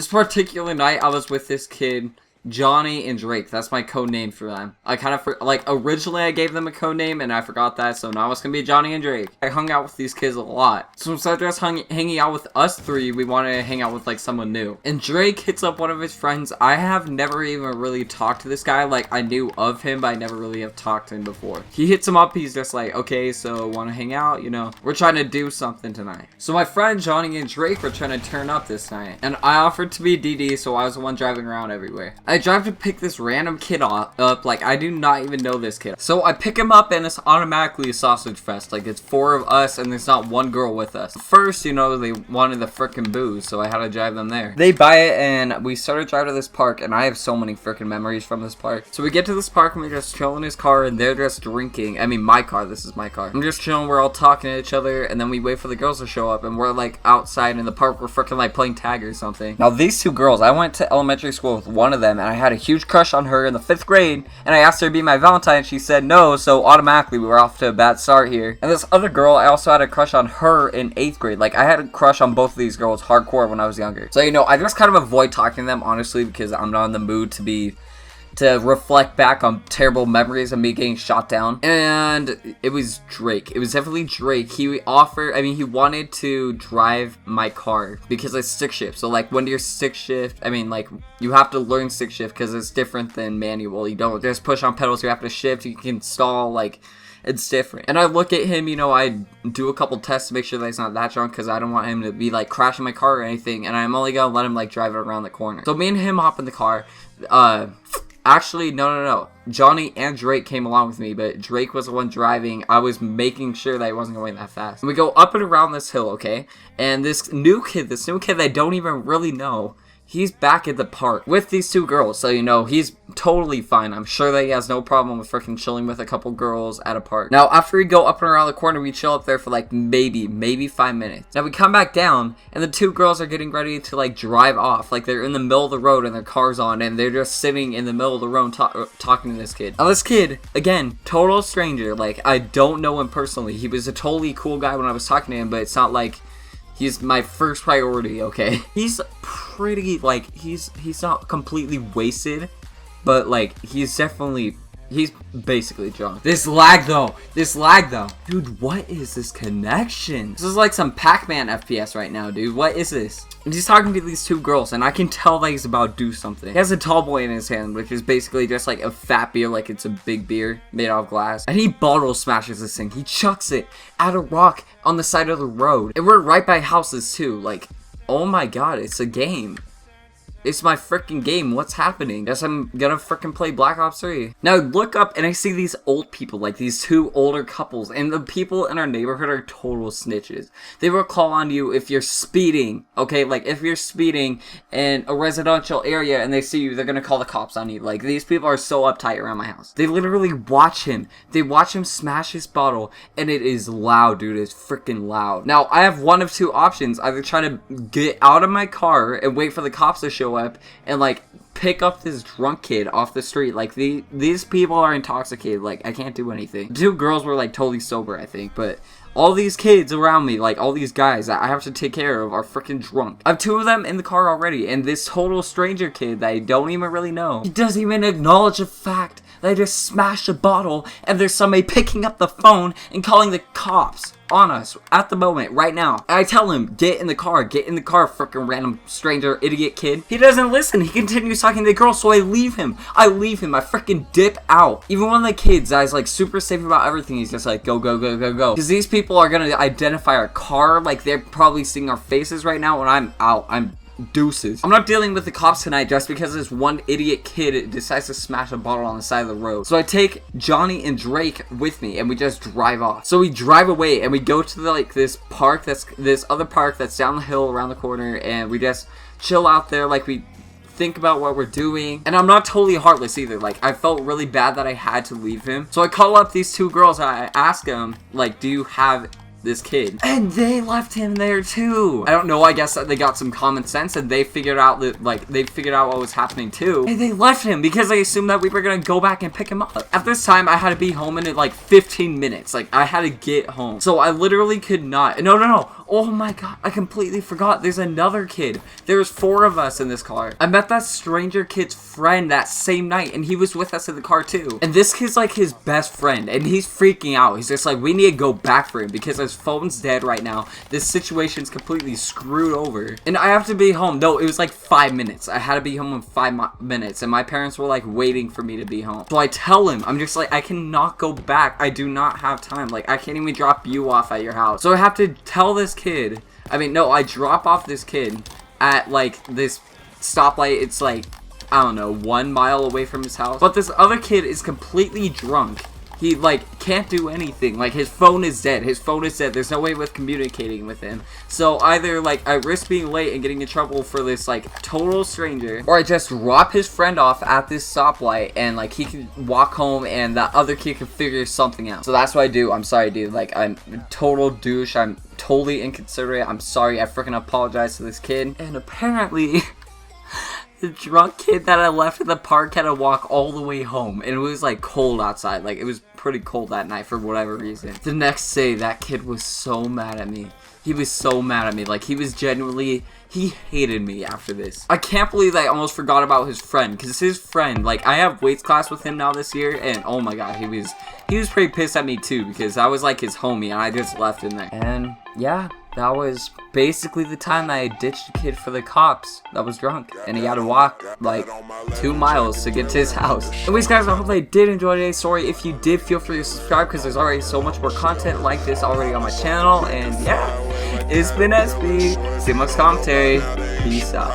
This particular night, I was with this kid, Johnny and Drake. That's my code name for them. I kind of, like, originally I gave them a code name and I forgot that, so now it's gonna be Johnny and Drake. I hung out with these kids a lot. So instead of just hanging out with us three, we wanted to hang out with, like, someone new. And Drake hits up one of his friends. I have never even really talked to this guy. Like, I knew of him, but I never really have talked to him before. He hits him up. He's just like, okay, so wanna hang out? You know, we're trying to do something tonight. So my friend Johnny and Drake were trying to turn up this night. And I offered to be DD, so I was the one driving around everywhere. I drive to pick this random kid up, like I do not even know this kid. So I pick him up and it's automatically a sausage fest. Like it's 4 of us and there's not one girl with us. First, you know, they wanted the frickin' booze, so I had to drive them there. They buy it and we started driving to this park, and I have so many frickin' memories from this park. So we get to this park and we just chill in his car and they're just drinking. I mean my car, this is my car. I'm just chilling, we're all talking to each other, and then we wait for the girls to show up and we're like outside in the park, we're frickin' like playing tag or something. Now these 2 girls, I went to elementary school with one of them and I had a huge crush on her in the 5th grade, and I asked her to be my Valentine and she said no, so automatically we were off to a bad start here. And this other girl, I also had a crush on her in 8th grade. Like I had a crush on both of these girls hardcore when I was younger. So you know, I just kind of avoid talking to them honestly because I'm not in the mood to reflect back on terrible memories of me getting shot down. And it was Drake. It was definitely Drake. He wanted to drive my car because it's stick shift. So like when you're stick shift, I mean like you have to learn stick shift because it's different than manual. You don't just push on pedals, you have to shift, you can stall, like it's different. And I look at him, you know, I do a couple tests to make sure that he's not that drunk because I don't want him to be like crashing my car or anything, and I'm only gonna let him like drive it around the corner. So me and him hop in the car. Actually, no. Johnny and Drake came along with me, but Drake was the one driving. I was making sure that he wasn't going that fast. And we go up and around this hill, okay? And this new kid that I don't even really know, he's back at the park with these 2 girls. So, you know, he's totally fine. I'm sure that he has no problem with freaking chilling with a couple girls at a park. Now, after we go up and around the corner, we chill up there for like maybe 5 minutes. Now, we come back down, and the 2 girls are getting ready to like drive off. Like they're in the middle of the road and their car's on, and they're just sitting in the middle of the road talking to this kid. Now, this kid, again, total stranger. Like, I don't know him personally. He was a totally cool guy when I was talking to him, but it's not like he's my first priority, okay? He's pretty, like, he's not completely wasted, but, like, he's basically drunk. This lag, though. Dude, what is this connection? This is like some Pac-Man FPS right now, dude. What is this? And he's talking to these 2 girls, and I can tell that he's about to do something. He has a tall boy in his hand, which is basically just like a fat beer, like it's a big beer made out of glass. And he bottle smashes this thing. He chucks it at a rock on the side of the road. And we're right by houses, too. Like, oh my god, it's a game. It's my freaking game. What's happening? Guess I'm gonna freaking play Black Ops 3. Now I look up and I see these old people, like these 2 older couples, and the people in our neighborhood are total snitches. They will call on you if you're speeding, okay? Like if you're speeding in a residential area and they see you, they're gonna call the cops on you. Like these people are so uptight around my house. They literally watch him. They watch him smash his bottle, and it is loud, dude. It's freaking loud. Now I have one of 2 options. Either try to get out of my car and wait for the cops to show up and like pick up this drunk kid off the street. Like these people are intoxicated. Like I can't do anything. The 2 girls were like totally sober, I think, but all these kids around me, like all these guys that I have to take care of, are freaking drunk. I have 2 of them in the car already, and this total stranger kid that I don't even really know, he doesn't even acknowledge the fact that I just smashed a bottle and there's somebody picking up the phone and calling the cops on us at the moment, right now. And I tell him, get in the car, freaking random stranger idiot kid. He doesn't listen. He continues talking to the girl, so I leave him. I freaking dip out. Even one of the kids that is like super safe about everything, he's just like, go. Because these people are gonna identify our car. Like they're probably seeing our faces right now when I'm out. I'm deuces. I'm not dealing with the cops tonight just because this one idiot kid decides to smash a bottle on the side of the road. So I take Johnny and Drake with me and we just drive off. So we drive away and we go to this other park that's down the hill around the corner, and we just chill out there. Like we think about what we're doing, and I'm not totally heartless either. Like I felt really bad that I had to leave him, so I call up these 2 girls and I ask them, like, do you have this kid. And they left him there too. I don't know, I guess that they got some common sense and they figured out that, like, they figured out what was happening too. And they left him because they assumed that we were gonna go back and pick him up. At this time, I had to be home in like 15 minutes. Like, I had to get home. So I literally could not. No. Oh my god, I completely forgot. There's another kid. There's 4 of us in this car. I met that stranger kid's friend that same night, and he was with us in the car too. And this kid's like his best friend, and he's freaking out. He's just like, we need to go back for him because his phone's dead right now. This situation's completely screwed over. And I have to be home. No, it was like 5 minutes. I had to be home in 5 minutes, and my parents were like waiting for me to be home. So I tell him, I'm just like, I cannot go back. I do not have time. Like, I can't even drop you off at your house. So I have to tell this kid, I drop off this kid at like this stoplight. It's like, I don't know, 1 mile away from his house. But this other kid is completely drunk. He, like, can't do anything. Like, his phone is dead. His phone is dead. There's no way with communicating with him. So, either, like, I risk being late and getting in trouble for this, like, total stranger, or I just drop his friend off at this stoplight and, like, he can walk home and that other kid can figure something out. So, that's what I do. I'm sorry, dude. Like, I'm a total douche. I'm totally inconsiderate. I'm sorry. I freaking apologize to this kid. And apparently... the drunk kid that I left at the park had to walk all the way home. And it was, like, cold outside. Like, it was pretty cold that night for whatever reason. The next day, that kid was so mad at me. He was so mad at me. Like, he was genuinely... he hated me after this. I can't believe I almost forgot about his friend. Because his friend, like, I have weights class with him now this year. And, oh my god, he was pretty pissed at me, too. Because I was, like, his homie. And I just left him there. And, yeah... that was basically the time that I ditched a kid for the cops that was drunk. And he had to walk, like, 2 miles to get to his house. Anyways, guys, I hope they did enjoy today's story. If you did, feel free to subscribe because there's already so much more content like this already on my channel. And, yeah, it's been Espy. See you next commentary. Peace out.